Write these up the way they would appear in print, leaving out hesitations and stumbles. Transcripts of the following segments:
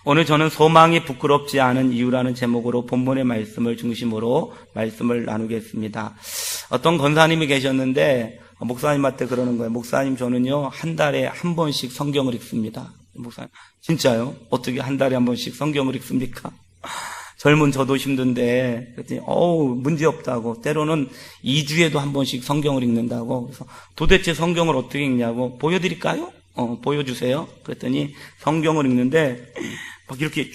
오늘 저는 소망이 부끄럽지 않은 이유라는 제목으로 본문의 말씀을 중심으로 말씀을 나누겠습니다. 어떤 권사님이 계셨는데 목사님한테 그러는 거예요. 목사님, 저는요 한 달에 한 번씩 성경을 읽습니다. 목사님, 진짜요? 어떻게 한 달에 한 번씩 성경을 읽습니까? 젊은 저도 힘든데, 그랬더니 문제 없다고. 때로는 2주에도 한 번씩 성경을 읽는다고. 그래서 도대체 성경을 어떻게 읽냐고. 보여드릴까요? 보여주세요. 그랬더니 성경을 읽는데 막 이렇게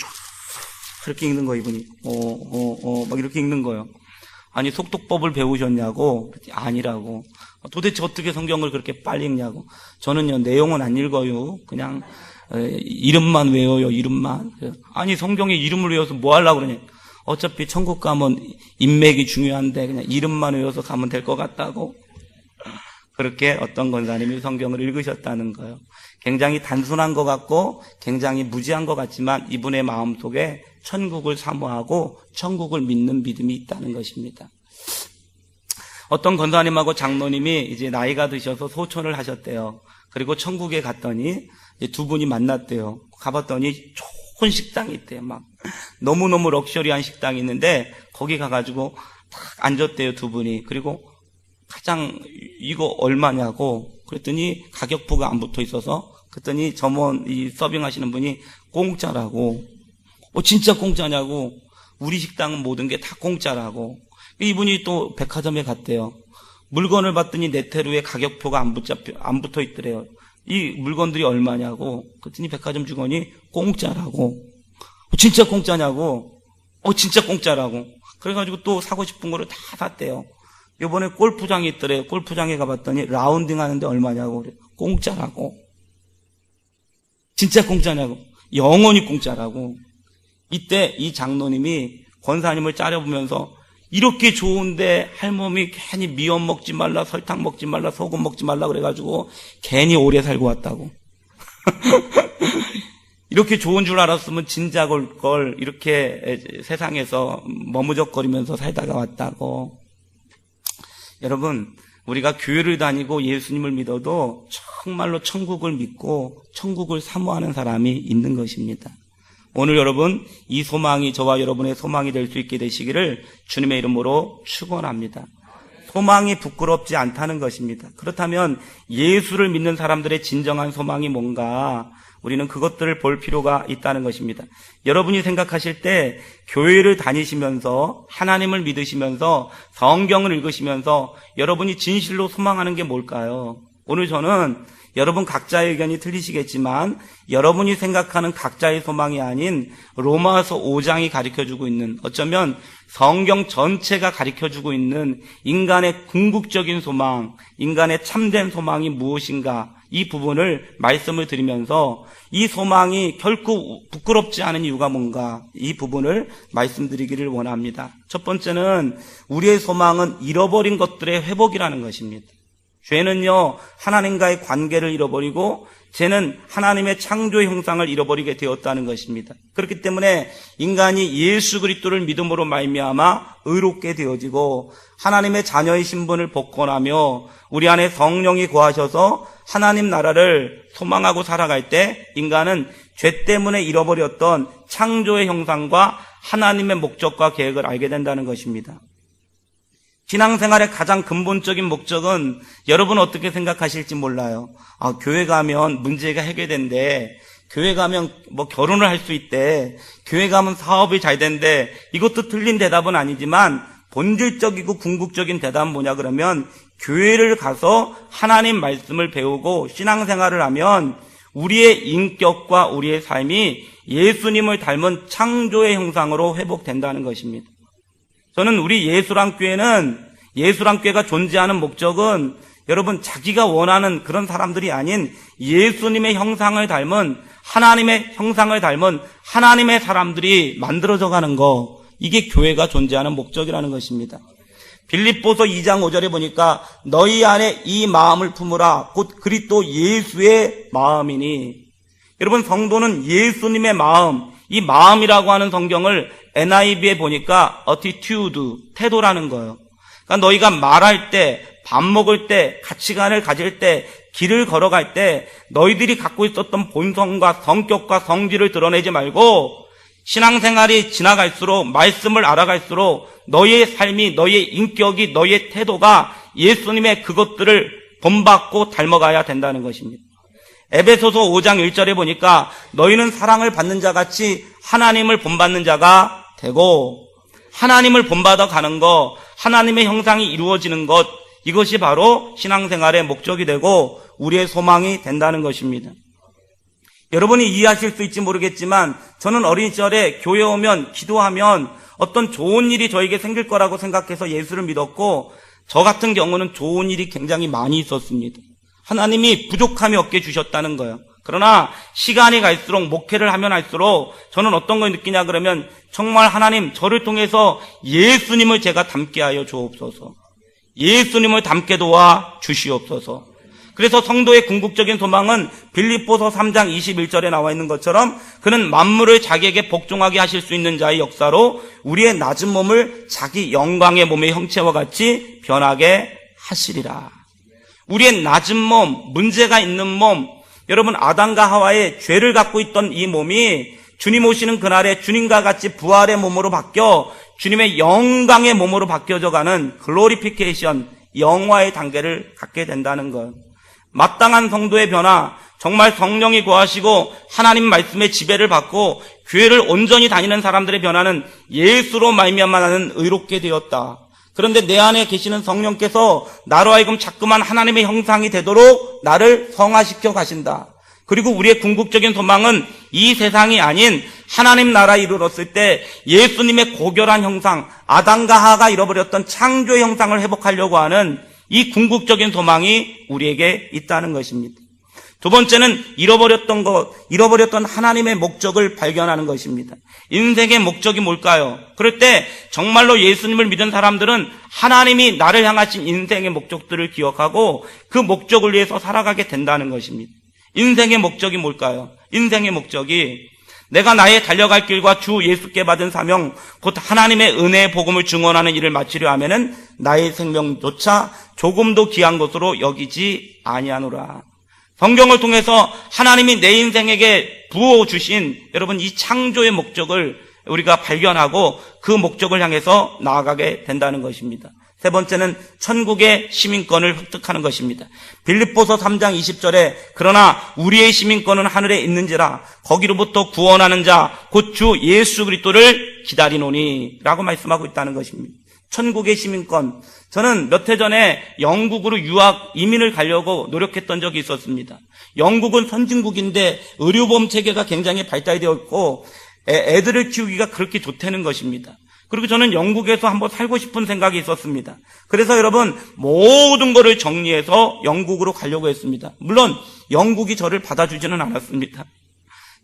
읽는 거예요, 이분이. 막 이렇게 읽는 거예요. 아니, 속독법을 배우셨냐고. 아니라고. 도대체 어떻게 성경을 그렇게 빨리 읽냐고. 저는요, 내용은 안 읽어요. 그냥 이름만 외워요, 이름만. 아니, 성경의 이름을 외워서 뭐 하려고 그러냐. 어차피 천국 가면 인맥이 중요한데 그냥 이름만 외워서 가면 될 것 같다고. 그렇게 어떤 권사님이 성경을 읽으셨다는 거예요. 굉장히 단순한 것 같고 굉장히 무지한 것 같지만 이분의 마음속에 천국을 사모하고 천국을 믿는 믿음이 있다는 것입니다. 어떤 권사님하고 장로님이 이제 나이가 드셔서 소천을 하셨대요. 그리고 천국에 갔더니 이제 두 분이 만났대요. 가봤더니 좋은 식당이 있대요. 막 너무너무 럭셔리한 식당이 있는데 거기 가가지고 딱 앉았대요, 두 분이. 그리고 가장 이거 얼마냐고 그랬더니 가격표가 안 붙어 있어서 그랬더니 점원 이 서빙하시는 분이 공짜라고. 진짜 공짜냐고. 우리 식당은 모든 게 다 공짜라고. 이분이 또 백화점에 갔대요. 물건을 봤더니 네테루에 가격표가 안 붙어 있더래요. 이 물건들이 얼마냐고. 그랬더니 백화점 직원이 공짜라고. 진짜 공짜냐고. 진짜 공짜라고. 그래가지고 또 사고 싶은 거를 다 샀대요. 요번에 골프장이 있더래요. 골프장에 가봤더니 라운딩 하는데 얼마냐고. 그래. 공짜라고. 진짜 공짜냐고. 영원히 공짜라고. 이때 이 장로님이 권사님을 짜려보면서 이렇게 좋은데 할머니 괜히 미원 먹지 말라, 설탕 먹지 말라, 소금 먹지 말라 그래가지고 괜히 오래 살고 왔다고. 이렇게 좋은 줄 알았으면 진작 올 걸 이렇게 세상에서 머무적거리면서 살다가 왔다고. 여러분, 우리가 교회를 다니고 예수님을 믿어도 정말로 천국을 믿고 천국을 사모하는 사람이 있는 것입니다. 오늘 여러분, 이 소망이 저와 여러분의 소망이 될 수 있게 되시기를 주님의 이름으로 축원합니다. 소망이 부끄럽지 않다는 것입니다. 그렇다면 예수를 믿는 사람들의 진정한 소망이 뭔가 우리는 그것들을 볼 필요가 있다는 것입니다. 여러분이 생각하실 때 교회를 다니시면서 하나님을 믿으시면서 성경을 읽으시면서 여러분이 진실로 소망하는 게 뭘까요? 오늘 저는 여러분 각자의 의견이 틀리시겠지만 여러분이 생각하는 각자의 소망이 아닌 로마서 5장이 가르쳐주고 있는, 어쩌면 성경 전체가 가르쳐주고 있는 인간의 궁극적인 소망, 인간의 참된 소망이 무엇인가, 이 부분을 말씀을 드리면서 이 소망이 결코 부끄럽지 않은 이유가 뭔가, 이 부분을 말씀드리기를 원합니다. 첫 번째는 우리의 소망은 잃어버린 것들의 회복이라는 것입니다. 죄는요, 하나님과의 관계를 잃어버리고 죄는 하나님의 창조의 형상을 잃어버리게 되었다는 것입니다. 그렇기 때문에 인간이 예수 그리스도를 믿음으로 말미암아 의롭게 되어지고 하나님의 자녀의 신분을 복권하며 우리 안에 성령이 거하셔서 하나님 나라를 소망하고 살아갈 때 인간은 죄 때문에 잃어버렸던 창조의 형상과 하나님의 목적과 계획을 알게 된다는 것입니다. 신앙생활의 가장 근본적인 목적은 여러분 어떻게 생각하실지 몰라요. 교회 가면 문제가 해결된대. 교회 가면 결혼을 할 수 있대. 교회 가면 사업이 잘 된대. 이것도 틀린 대답은 아니지만 본질적이고 궁극적인 대답은 뭐냐 그러면 교회를 가서 하나님 말씀을 배우고 신앙생활을 하면 우리의 인격과 우리의 삶이 예수님을 닮은 창조의 형상으로 회복된다는 것입니다. 저는 우리 예수랑교회가 존재하는 목적은 여러분 자기가 원하는 그런 사람들이 아닌 예수님의 형상을 닮은 하나님의 형상을 닮은 하나님의 사람들이 만들어져 가는 거, 이게 교회가 존재하는 목적이라는 것입니다. 빌립보서 2장 5절에 보니까 너희 안에 이 마음을 품으라 곧 그리스도 예수의 마음이니. 여러분, 성도는 예수님의 마음, 이 마음이라고 하는 성경을 NIV에 보니까 attitude, 태도라는 거예요. 그러니까 너희가 말할 때, 밥 먹을 때, 가치관을 가질 때, 길을 걸어갈 때 너희들이 갖고 있었던 본성과 성격과 성질을 드러내지 말고 신앙생활이 지나갈수록, 말씀을 알아갈수록 너희의 삶이, 너희의 인격이, 너희의 태도가 예수님의 그것들을 본받고 닮아가야 된다는 것입니다. 에베소서 5장 1절에 보니까 너희는 사랑을 받는 자같이 하나님을 본받는 자가 되고, 하나님을 본받아 가는 것, 하나님의 형상이 이루어지는 것, 이것이 바로 신앙생활의 목적이 되고 우리의 소망이 된다는 것입니다. 여러분이 이해하실 수 있지 모르겠지만 저는 어린 시절에 교회 오면 기도하면 어떤 좋은 일이 저에게 생길 거라고 생각해서 예수를 믿었고, 저 같은 경우는 좋은 일이 굉장히 많이 있었습니다. 하나님이 부족함이 없게 주셨다는 거예요. 그러나 시간이 갈수록, 목회를 하면 할수록 저는 어떤 걸 느끼냐 그러면 정말 하나님, 저를 통해서 예수님을 제가 닮게 하여 주옵소서. 예수님을 닮게 도와 주시옵소서. 그래서 성도의 궁극적인 소망은 빌립보서 3장 21절에 나와 있는 것처럼 그는 만물을 자기에게 복종하게 하실 수 있는 자의 역사로 우리의 낮은 몸을 자기 영광의 몸의 형체와 같이 변하게 하시리라. 우리의 낮은 몸, 문제가 있는 몸, 여러분 아담과 하와의 죄를 갖고 있던 이 몸이 주님 오시는 그날에 주님과 같이 부활의 몸으로 바뀌어 주님의 영광의 몸으로 바뀌어져 가는 글로리피케이션, 영화의 단계를 갖게 된다는 것. 마땅한 성도의 변화, 정말 성령이 거하시고 하나님 말씀의 지배를 받고 교회를 온전히 다니는 사람들의 변화는 예수로 말미암아 나는 의롭게 되었다. 그런데 내 안에 계시는 성령께서 나로 하여금 자꾸만 하나님의 형상이 되도록 나를 성화시켜 가신다. 그리고 우리의 궁극적인 소망은 이 세상이 아닌 하나님 나라에 이르렀을 때 예수님의 고결한 형상, 아담과 하와가 잃어버렸던 창조의 형상을 회복하려고 하는 이 궁극적인 소망이 우리에게 있다는 것입니다. 두 번째는 잃어버렸던 하나님의 목적을 발견하는 것입니다. 인생의 목적이 뭘까요? 그럴 때 정말로 예수님을 믿은 사람들은 하나님이 나를 향하신 인생의 목적들을 기억하고 그 목적을 위해서 살아가게 된다는 것입니다. 인생의 목적이 뭘까요? 인생의 목적이 내가 나의 달려갈 길과 주 예수께 받은 사명, 곧 하나님의 은혜의 복음을 증언하는 일을 마치려 하면은 나의 생명조차 조금도 귀한 것으로 여기지 아니하노라. 성경을 통해서 하나님이 내 인생에게 부어주신 여러분 이 창조의 목적을 우리가 발견하고 그 목적을 향해서 나아가게 된다는 것입니다. 세 번째는 천국의 시민권을 획득하는 것입니다. 빌립보서 3장 20절에 그러나 우리의 시민권은 하늘에 있는지라 거기로부터 구원하는 자 곧 주 예수 그리스도를 기다리노니 라고 말씀하고 있다는 것입니다. 천국의 시민권. 저는 몇 해 전에 영국으로 이민을 가려고 노력했던 적이 있었습니다. 영국은 선진국인데 의료보험 체계가 굉장히 발달되어 있고 애들을 키우기가 그렇게 좋다는 것입니다. 그리고 저는 영국에서 한번 살고 싶은 생각이 있었습니다. 그래서 여러분 모든 것을 정리해서 영국으로 가려고 했습니다. 물론 영국이 저를 받아주지는 않았습니다.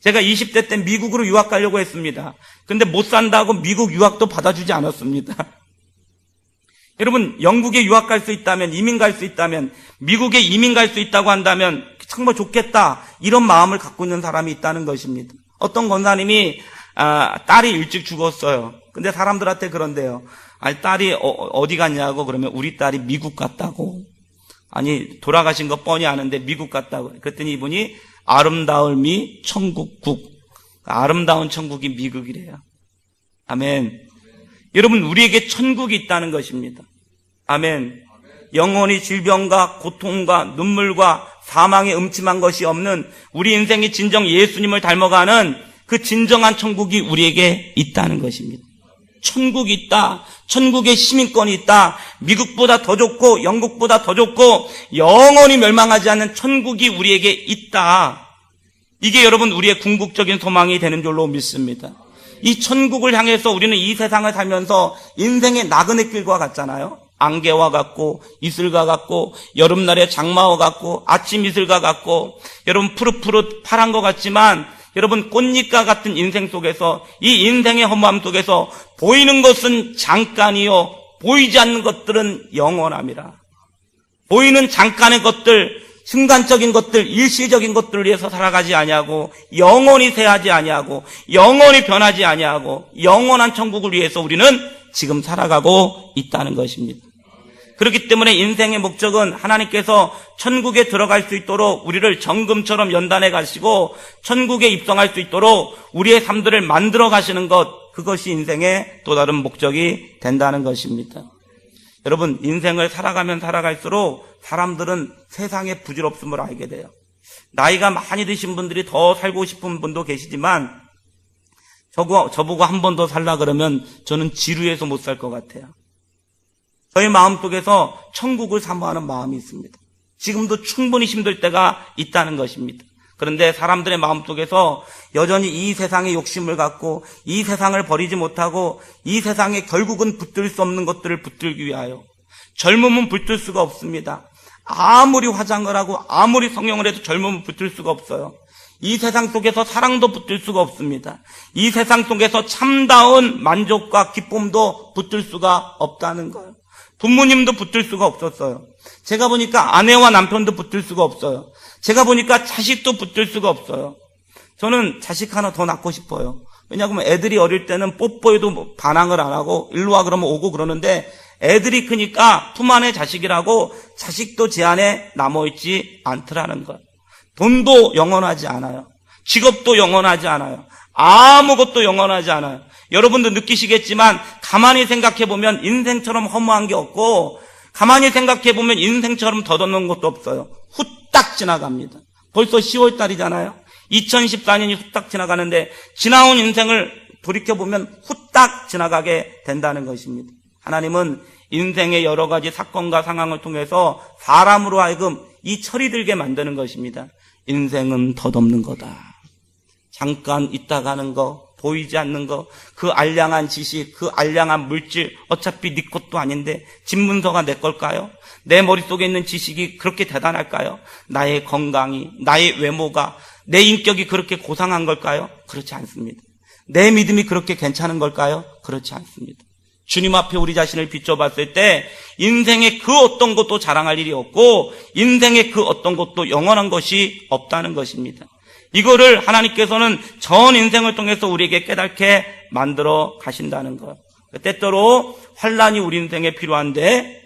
제가 20대 때 미국으로 유학 가려고 했습니다. 근데 못 산다고 미국 유학도 받아주지 않았습니다. 여러분 영국에 유학 갈 수 있다면, 이민 갈 수 있다면, 미국에 이민 갈 수 있다고 한다면 정말 좋겠다, 이런 마음을 갖고 있는 사람이 있다는 것입니다. 어떤 권사님이 딸이 일찍 죽었어요. 근데 사람들한테 그런데요. 아니 딸이 어디 갔냐고 그러면 우리 딸이 미국 갔다고. 아니 돌아가신 거 뻔히 아는데 미국 갔다고. 그랬더니 이분이 아름다움이 천국국. 아름다운 천국이 미국이래요. 아멘. 여러분 우리에게 천국이 있다는 것입니다. 아멘. 영원히 질병과 고통과 눈물과 사망의 음침한 것이 없는 우리 인생이 진정 예수님을 닮아가는 그 진정한 천국이 우리에게 있다는 것입니다. 천국이 있다. 천국의 시민권이 있다. 미국보다 더 좋고 영국보다 더 좋고 영원히 멸망하지 않는 천국이 우리에게 있다. 이게 여러분 우리의 궁극적인 소망이 되는 줄로 믿습니다. 이 천국을 향해서 우리는 이 세상을 살면서 인생의 나그네 길과 같잖아요. 안개와 같고 이슬과 같고 여름날의 장마와 같고 아침 이슬과 같고 여러분 푸릇푸릇 파란 것 같지만 여러분 꽃잎과 같은 인생 속에서 이 인생의 허무함 속에서 보이는 것은 잠깐이요 보이지 않는 것들은 영원함이라. 보이는 잠깐의 것들, 순간적인 것들, 일시적인 것들을 위해서 살아가지 아니하고 영원히 새하지 아니하고 영원히 변하지 아니하고 영원한 천국을 위해서 우리는 지금 살아가고 있다는 것입니다. 그렇기 때문에 인생의 목적은 하나님께서 천국에 들어갈 수 있도록 우리를 정금처럼 연단해 가시고 천국에 입성할 수 있도록 우리의 삶들을 만들어 가시는 것, 그것이 인생의 또 다른 목적이 된다는 것입니다. 여러분, 인생을 살아가면 살아갈수록 사람들은 세상의 부질없음을 알게 돼요. 나이가 많이 드신 분들이 더 살고 싶은 분도 계시지만 저보고 한 번 더 살라 그러면 저는 지루해서 못 살 것 같아요. 저의 마음속에서 천국을 사모하는 마음이 있습니다. 지금도 충분히 힘들 때가 있다는 것입니다. 그런데 사람들의 마음속에서 여전히 이 세상의 욕심을 갖고 이 세상을 버리지 못하고 이 세상에 결국은 붙들 수 없는 것들을 붙들기 위하여 젊음은 붙들 수가 없습니다. 아무리 화장을 하고 아무리 성형을 해도 젊음은 붙들 수가 없어요. 이 세상 속에서 사랑도 붙들 수가 없습니다. 이 세상 속에서 참다운 만족과 기쁨도 붙들 수가 없다는 거예요. 부모님도 붙들 수가 없었어요. 제가 보니까 아내와 남편도 붙들 수가 없어요. 제가 보니까 자식도 붙들 수가 없어요. 저는 자식 하나 더 낳고 싶어요. 왜냐하면 애들이 어릴 때는 뽀뽀해도 반항을 안 하고 일로 와 그러면 오고 그러는데 애들이 크니까 품 안의 자식이라고 자식도 제 안에 남아있지 않더라는 거예요. 돈도 영원하지 않아요. 직업도 영원하지 않아요. 아무것도 영원하지 않아요. 여러분도 느끼시겠지만 가만히 생각해보면 인생처럼 허무한 게 없고 가만히 생각해보면 인생처럼 덧없는 것도 없어요. 후딱 지나갑니다. 벌써 10월 달이잖아요. 2014년이 후딱 지나가는데 지나온 인생을 돌이켜보면 후딱 지나가게 된다는 것입니다. 하나님은 인생의 여러 가지 사건과 상황을 통해서 사람으로 하여금 이 철이 들게 만드는 것입니다. 인생은 덧없는 거다. 잠깐 있다 가는 거, 보이지 않는 거, 그 알량한 지식, 그 알량한 물질, 어차피 네 것도 아닌데 집문서가 내 걸까요? 내 머릿속에 있는 지식이 그렇게 대단할까요? 나의 건강이, 나의 외모가, 내 인격이 그렇게 고상한 걸까요? 그렇지 않습니다. 내 믿음이 그렇게 괜찮은 걸까요? 그렇지 않습니다. 주님 앞에 우리 자신을 비춰봤을 때 인생의 그 어떤 것도 자랑할 일이 없고 인생의 그 어떤 것도 영원한 것이 없다는 것입니다. 이거를 하나님께서는 전 인생을 통해서 우리에게 깨닫게 만들어 가신다는 것. 때때로 환란이 우리 인생에 필요한데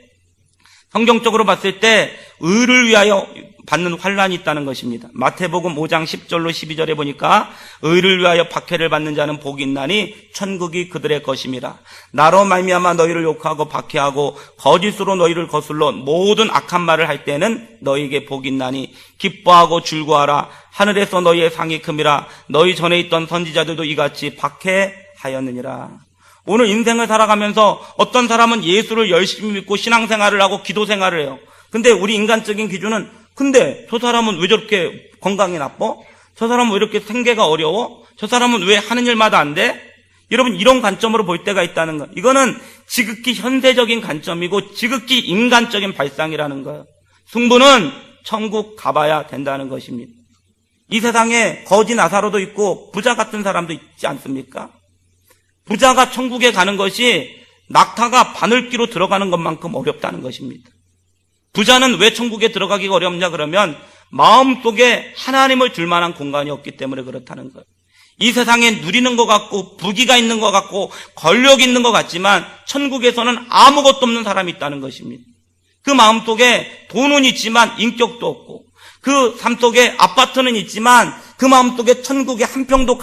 성경적으로 봤을 때 의를 위하여 받는 환란이 있다는 것입니다. 마태복음 5장 10절로 12절에 보니까 의를 위하여 박해를 받는 자는 복이 있나니 천국이 그들의 것임이라. 나로 말미암아 너희를 욕하고 박해하고 거짓으로 너희를 거슬러 모든 악한 말을 할 때는 너희에게 복이 있나니 기뻐하고 즐거워하라. 하늘에서 너희의 상이 큼이라. 너희 전에 있던 선지자들도 이같이 박해하였느니라. 오늘 인생을 살아가면서 어떤 사람은 예수를 열심히 믿고 신앙생활을 하고 기도생활을 해요. 근데 우리 인간적인 기준은 근데 저 사람은 왜 저렇게 건강이 나빠? 저 사람은 왜 이렇게 생계가 어려워? 저 사람은 왜 하는 일마다 안 돼? 여러분, 이런 관점으로 볼 때가 있다는 거. 이거는 지극히 현세적인 관점이고 지극히 인간적인 발상이라는 거예요. 승부는 천국 가봐야 된다는 것입니다. 이 세상에 거지 나사로도 있고 부자 같은 사람도 있지 않습니까? 부자가 천국에 가는 것이 낙타가 바늘기로 들어가는 것만큼 어렵다는 것입니다. 부자는 왜 천국에 들어가기가 어렵냐 그러면 마음속에 하나님을 둘 만한 공간이 없기 때문에 그렇다는 거예요. 이 세상에 누리는 것 같고 부귀가 있는 것 같고 권력이 있는 것 같지만 천국에서는 아무것도 없는 사람이 있다는 것입니다. 그 마음속에 돈은 있지만 인격도 없고 그 삶 속에 아파트는 있지만 그 마음속에 천국에 한 평도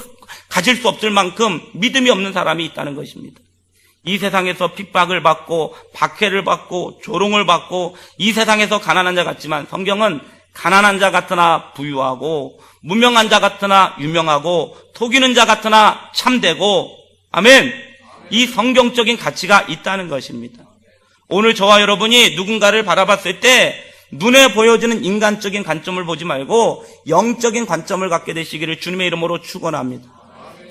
가질 수 없을 만큼 믿음이 없는 사람이 있다는 것입니다. 이 세상에서 핍박을 받고 박해를 받고 조롱을 받고 이 세상에서 가난한 자 같지만 성경은 가난한 자 같으나 부유하고 무명한 자 같으나 유명하고 속이는 자 같으나 참되고 아멘. 이 성경적인 가치가 있다는 것입니다. 오늘 저와 여러분이 누군가를 바라봤을 때 눈에 보여지는 인간적인 관점을 보지 말고 영적인 관점을 갖게 되시기를 주님의 이름으로 축원합니다.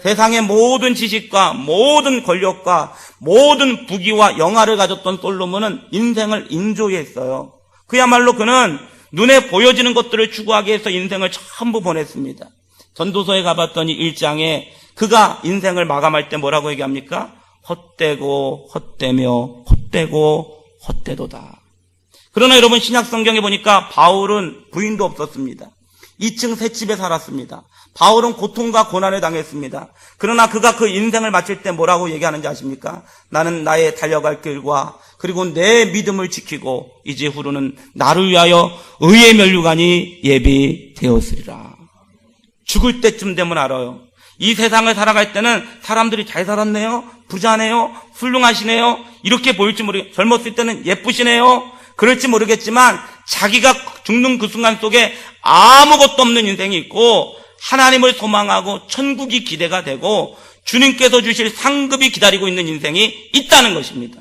세상의 모든 지식과 모든 권력과 모든 부귀와 영화를 가졌던 솔로몬은 인생을 인조했어요. 그야말로 그는 눈에 보여지는 것들을 추구하기 위해서 인생을 전부 보냈습니다. 전도서에 가봤더니 1장에 그가 인생을 마감할 때 뭐라고 얘기합니까? 헛되고 헛되며 헛되고 헛되도다. 그러나 여러분 신약 성경에 보니까 바울은 부인도 없었습니다. 2층 새 집에 살았습니다. 바울은 고통과 고난을 당했습니다. 그러나 그가 그 인생을 마칠 때 뭐라고 얘기하는지 아십니까? 나는 나의 달려갈 길과 그리고 내 믿음을 지키고 이제 후로는 나를 위하여 의의 면류관이 예비되었으리라. 죽을 때쯤 되면 알아요. 이 세상을 살아갈 때는 사람들이 잘 살았네요, 부자네요, 훌륭하시네요, 이렇게 보일지 모르겠, 젊었을 때는 예쁘시네요, 그럴지 모르겠지만 자기가 죽는 그 순간 속에 아무것도 없는 인생이 있고 하나님을 소망하고 천국이 기대가 되고 주님께서 주실 상급이 기다리고 있는 인생이 있다는 것입니다.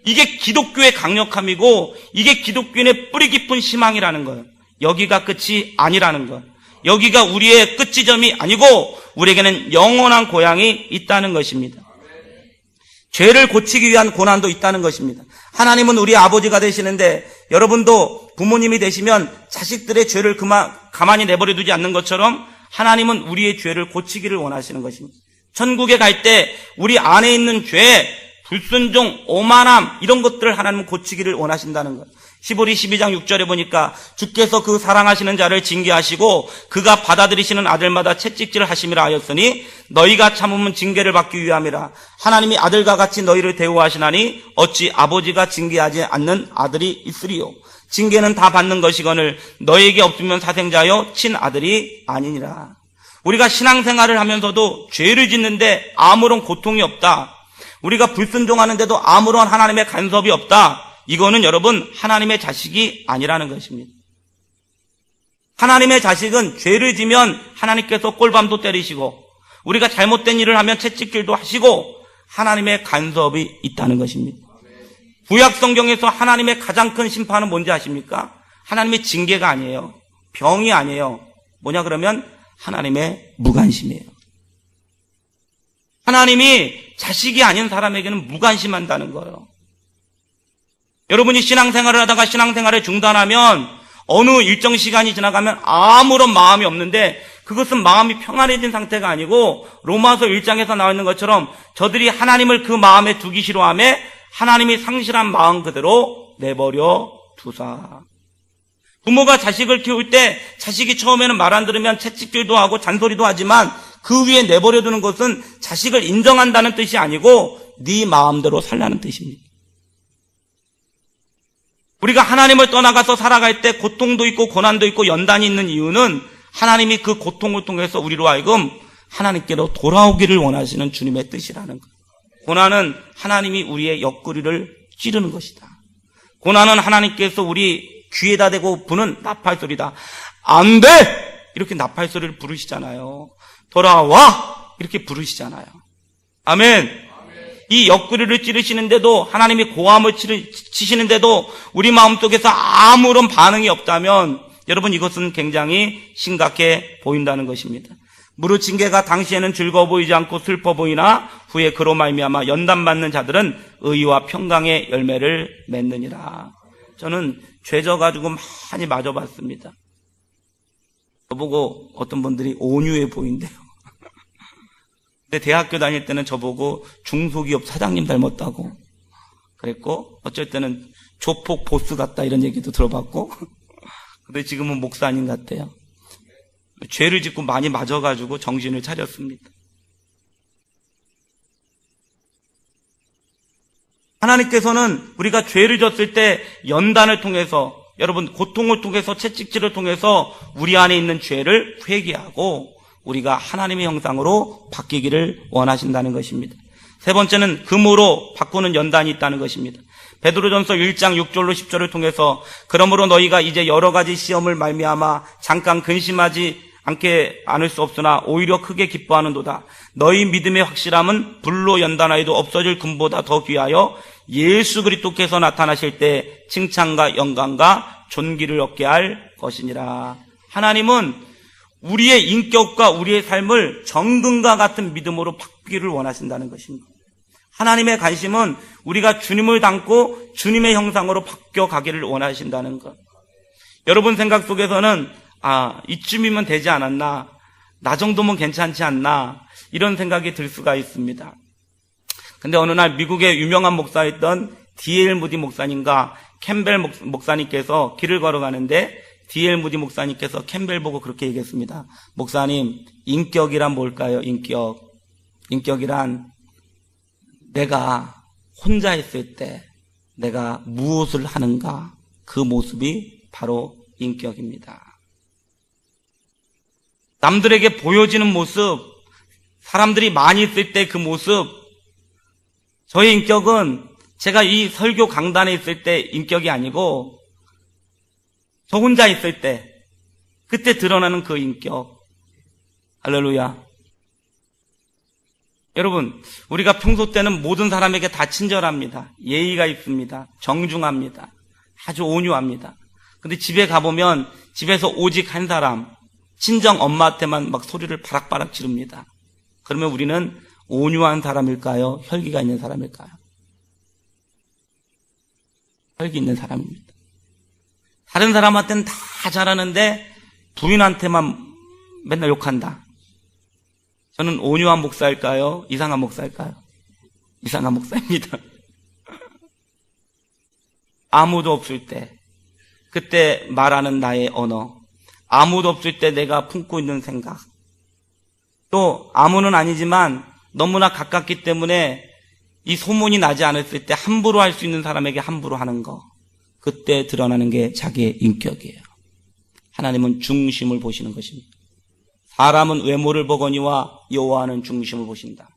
이게 기독교의 강력함이고 이게 기독교인의 뿌리 깊은 희망이라는 거예요. 여기가 끝이 아니라는 것. 여기가 우리의 끝 지점이 아니고 우리에게는 영원한 고향이 있다는 것입니다. 죄를 고치기 위한 고난도 있다는 것입니다. 하나님은 우리 아버지가 되시는데 여러분도 부모님이 되시면 자식들의 죄를 가만히 내버려 두지 않는 것처럼 하나님은 우리의 죄를 고치기를 원하시는 것입니다. 천국에 갈 때 우리 안에 있는 죄, 불순종, 오만함 이런 것들을 하나님은 고치기를 원하신다는 것. 히브리 12장 6절에 보니까 주께서 그 사랑하시는 자를 징계하시고 그가 받아들이시는 아들마다 채찍질을 하심이라 하였으니 너희가 참으면 징계를 받기 위함이라. 하나님이 아들과 같이 너희를 대우하시나니 어찌 아버지가 징계하지 않는 아들이 있으리요. 징계는 다 받는 것이거늘 너희에게 없으면 사생자여 친아들이 아니니라. 우리가 신앙생활을 하면서도 죄를 짓는데 아무런 고통이 없다, 우리가 불순종하는데도 아무런 하나님의 간섭이 없다, 이거는 여러분 하나님의 자식이 아니라는 것입니다. 하나님의 자식은 죄를 지면 하나님께서 꼴밤도 때리시고 우리가 잘못된 일을 하면 채찍질도 하시고 하나님의 간섭이 있다는 것입니다. 구약 성경에서 하나님의 가장 큰 심판은 뭔지 아십니까? 하나님의 징계가 아니에요. 병이 아니에요. 뭐냐 그러면 하나님의 무관심이에요. 하나님이 자식이 아닌 사람에게는 무관심한다는 거예요. 여러분이 신앙생활을 하다가 신앙생활을 중단하면 어느 일정 시간이 지나가면 아무런 마음이 없는데 그것은 마음이 평안해진 상태가 아니고 로마서 1장에서 나와 있는 것처럼 저들이 하나님을 그 마음에 두기 싫어하며 하나님이 상실한 마음 그대로 내버려 두사. 부모가 자식을 키울 때 자식이 처음에는 말 안 들으면 채찍질도 하고 잔소리도 하지만 그 위에 내버려 두는 것은 자식을 인정한다는 뜻이 아니고 네 마음대로 살라는 뜻입니다. 우리가 하나님을 떠나가서 살아갈 때 고통도 있고 고난도 있고 연단이 있는 이유는 하나님이 그 고통을 통해서 우리로 하여금 하나님께로 돌아오기를 원하시는 주님의 뜻이라는 것. 고난은 하나님이 우리의 옆구리를 찌르는 것이다. 고난은 하나님께서 우리 귀에다 대고 부는 나팔소리다. 안 돼! 이렇게 나팔소리를 부르시잖아요. 돌아와! 이렇게 부르시잖아요. 아멘. 이 옆구리를 찌르시는데도 하나님이 고함을 치시는데도 우리 마음속에서 아무런 반응이 없다면 여러분 이것은 굉장히 심각해 보인다는 것입니다. 무릇 징계가 당시에는 즐거워 보이지 않고 슬퍼 보이나 후에 그로 말미암아 연단받는 자들은 의와 평강의 열매를 맺느니라. 저는 죄져가지고 많이 맞아봤습니다. 저보고 어떤 분들이 온유해 보인대요. 근데 대학교 다닐 때는 저보고 중소기업 사장님 닮았다고 그랬고 어쩔 때는 조폭 보스 같다 이런 얘기도 들어봤고 근데 지금은 목사님 같대요. 죄를 짓고 많이 맞아가지고 정신을 차렸습니다. 하나님께서는 우리가 죄를 졌을 때 연단을 통해서 여러분 고통을 통해서 채찍질을 통해서 우리 안에 있는 죄를 회개하고 우리가 하나님의 형상으로 바뀌기를 원하신다는 것입니다. 세 번째는 금으로 바꾸는 연단이 있다는 것입니다. 베드로전서 1장 6절로 10절을 통해서 그러므로 너희가 이제 여러 가지 시험을 말미암아 잠깐 근심하지 않을 수 없으나 오히려 크게 기뻐하는도다. 너희 믿음의 확실함은 불로 연단하여도 없어질 금보다 더 귀하여 예수 그리스도께서 나타나실 때 칭찬과 영광과 존귀를 얻게 할 것이니라. 하나님은 우리의 인격과 우리의 삶을 정금과 같은 믿음으로 바꾸기를 원하신다는 것입니다. 하나님의 관심은 우리가 주님을 닮고 주님의 형상으로 바뀌어가기를 원하신다는 것. 여러분 생각 속에서는 이쯤이면 되지 않았나, 나 정도면 괜찮지 않나 이런 생각이 들 수가 있습니다. 근데 어느 날 미국의 유명한 목사였던 D.L. 무디 목사님과 캠벨 목사님께서 길을 걸어가는데 D.L. 무디 목사님께서 캠벨 보고 그렇게 얘기했습니다. 목사님, 인격이란 뭘까요? 인격이란 내가 혼자 있을 때 내가 무엇을 하는가, 그 모습이 바로 인격입니다. 남들에게 보여지는 모습, 사람들이 많이 있을 때 그 모습, 저의 인격은 제가 이 설교 강단에 있을 때 인격이 아니고 저 혼자 있을 때, 그때 드러나는 그 인격. 할렐루야. 여러분, 우리가 평소 때는 모든 사람에게 다 친절합니다. 예의가 있습니다. 정중합니다. 아주 온유합니다. 근데 집에 가보면 집에서 오직 한 사람, 친정 엄마한테만 막 소리를 바락바락 지릅니다. 그러면 우리는 온유한 사람일까요? 혈기가 있는 사람일까요? 혈기 있는 사람입니다. 다른 사람한테는 다 잘하는데 부인한테만 맨날 욕한다. 저는 온유한 목사일까요? 이상한 목사일까요? 이상한 목사입니다. 아무도 없을 때, 그때 말하는 나의 언어, 아무도 없을 때 내가 품고 있는 생각, 또 아무는 아니지만 너무나 가깝기 때문에 이 소문이 나지 않았을 때 함부로 할 수 있는 사람에게 함부로 하는 거, 그때 드러나는 게 자기의 인격이에요. 하나님은 중심을 보시는 것입니다. 사람은 외모를 보거니와 여호와는 중심을 보신다.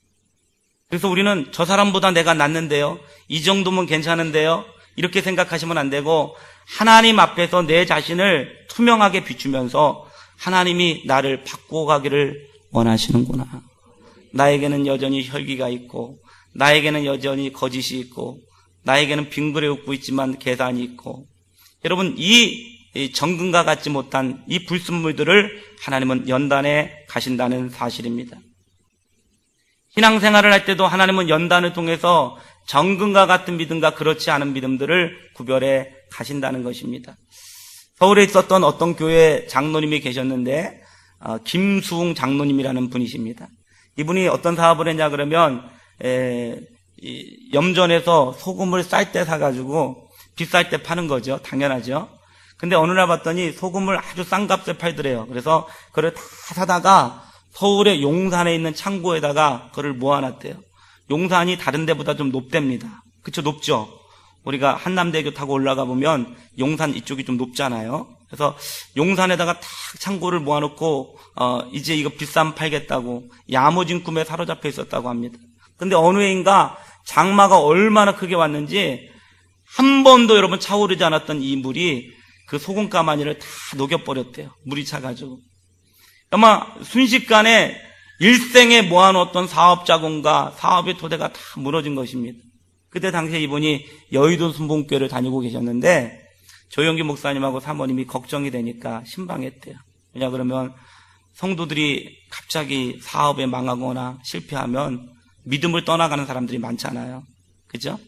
그래서 우리는 저 사람보다 내가 낫는데요, 이 정도면 괜찮은데요, 이렇게 생각하시면 안 되고 하나님 앞에서 내 자신을 투명하게 비추면서 하나님이 나를 바꿔가기를 원하시는구나. 나에게는 여전히 혈기가 있고, 나에게는 여전히 거짓이 있고, 나에게는 빙그레 웃고 있지만 계산이 있고, 여러분, 이 정금과 같지 못한 이 불순물들을 하나님은 연단해 가신다는 사실입니다. 신앙생활을 할 때도 하나님은 연단을 통해서 정금과 같은 믿음과 그렇지 않은 믿음들을 구별해 가신다는 것입니다. 서울에 있었던 어떤 교회 장로님이 계셨는데 김수웅 장로님이라는 분이십니다. 이분이 어떤 사업을 했냐 그러면 염전에서 소금을 쌀 때 사가지고 비쌀 때 파는 거죠. 당연하죠. 근데 어느 날 봤더니 소금을 아주 싼 값에 팔더래요. 그래서 그걸 다 사다가 서울의 용산에 있는 창고에다가 그걸 모아놨대요. 용산이 다른 데보다 좀 높답니다. 그쵸? 높죠? 우리가 한남대교 타고 올라가 보면 용산 이쪽이 좀 높잖아요. 그래서 용산에다가 탁 창고를 모아놓고 이제 이거 비싸면 팔겠다고 야무진 꿈에 사로잡혀 있었다고 합니다. 근데 어느 해인가 장마가 얼마나 크게 왔는지 한 번도 여러분 차오르지 않았던 이 물이 그 소금 가마니를 다 녹여버렸대요. 물이 차가지고. 아마 순식간에 일생에 모아놓았던 사업 자금과 사업의 토대가 다 무너진 것입니다. 그때 당시에 이분이 여의도 순복음교회를 다니고 계셨는데 조영기 목사님하고 사모님이 걱정이 되니까 신방했대요. 왜냐 그러면 성도들이 갑자기 사업에 망하거나 실패하면 믿음을 떠나가는 사람들이 많잖아요. 그죠?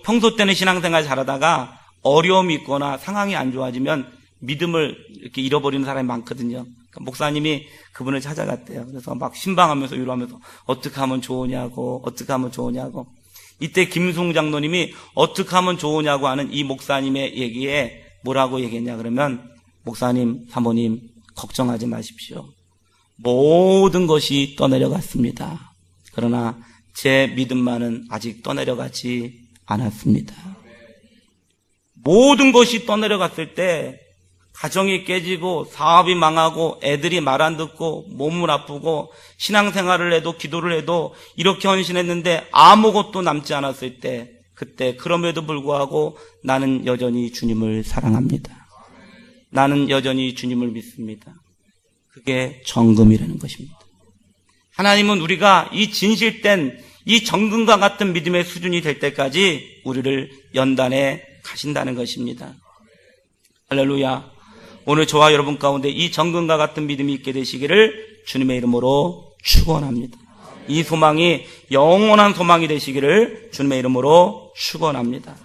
평소 때는 신앙생활 잘하다가 어려움이 있거나 상황이 안 좋아지면 믿음을 이렇게 잃어버리는 사람이 많거든요. 그러니까 목사님이 그분을 찾아갔대요. 그래서 막 신방하면서 위로하면서 어떻게 하면 좋으냐고, 어떻게 하면 좋으냐고. 이때 김승 장로님이 어떻게 하면 좋으냐고 하는 이 목사님의 얘기에 뭐라고 얘기했냐 그러면 목사님, 사모님 걱정하지 마십시오. 모든 것이 떠내려갔습니다. 그러나 제 믿음만은 아직 떠내려가지 않았습니다. 모든 것이 떠내려갔을 때 가정이 깨지고 사업이 망하고 애들이 말 안 듣고 몸은 아프고 신앙생활을 해도 기도를 해도 이렇게 헌신했는데 아무것도 남지 않았을 때 그때 그럼에도 불구하고 나는 여전히 주님을 사랑합니다. 나는 여전히 주님을 믿습니다. 그게 정금이라는 것입니다. 하나님은 우리가 이 진실된 이 정금과 같은 믿음의 수준이 될 때까지 우리를 연단해 가신다는 것입니다. 할렐루야. 오늘 저와 여러분 가운데 이 정금과 같은 믿음이 있게 되시기를 주님의 이름으로 축원합니다. 이 소망이 영원한 소망이 되시기를 주님의 이름으로 축원합니다.